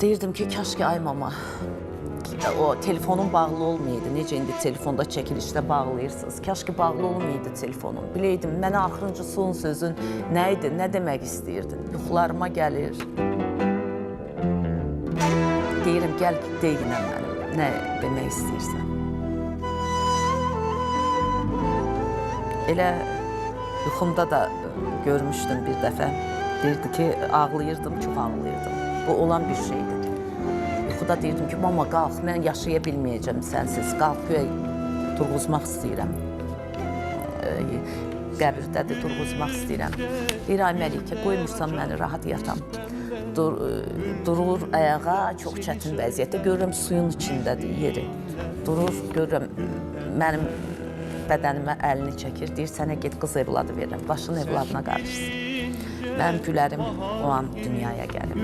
Deyirdim ki, kaş ki ay mama, o telefonun bağlı olmayaydı. Necə indi telefonda çəkilişdə bağlayırsınız. Kaş ki bağlı olmayaydı telefonun. Biləydim, mənə axırıncı son sözün nə idi, nə demək istəyirdin? Yuxularıma gəlir. Deyirəm, gəl deyinə mənim, nə demək istəyirsən. Elə yuxumda da görmüşdüm bir dəfə. Deyirdi ki, ağlayırdım, çox ağlayırdım. Bu olan bir şeydir. Yuxuda deyirdim ki, mama qalx, mən yaşaya bilməyəcəm sənsiz. Qalx, durğuzmaq istəyirəm. Qəbirdədir, durğuzmaq istəyirəm. Deyir, ay Məlikə, qoymursan məni rahat yatam. Durur ayağa, çox çətin vəziyyətdə. Görürəm, suyun içindədir yeri. Durur, görürəm, mənim bədənimə əlini çəkir. Deyir, sənə get qız evladı verirəm, başın evladına qarışsın. Mənim gülərim o an dünyaya gəlir.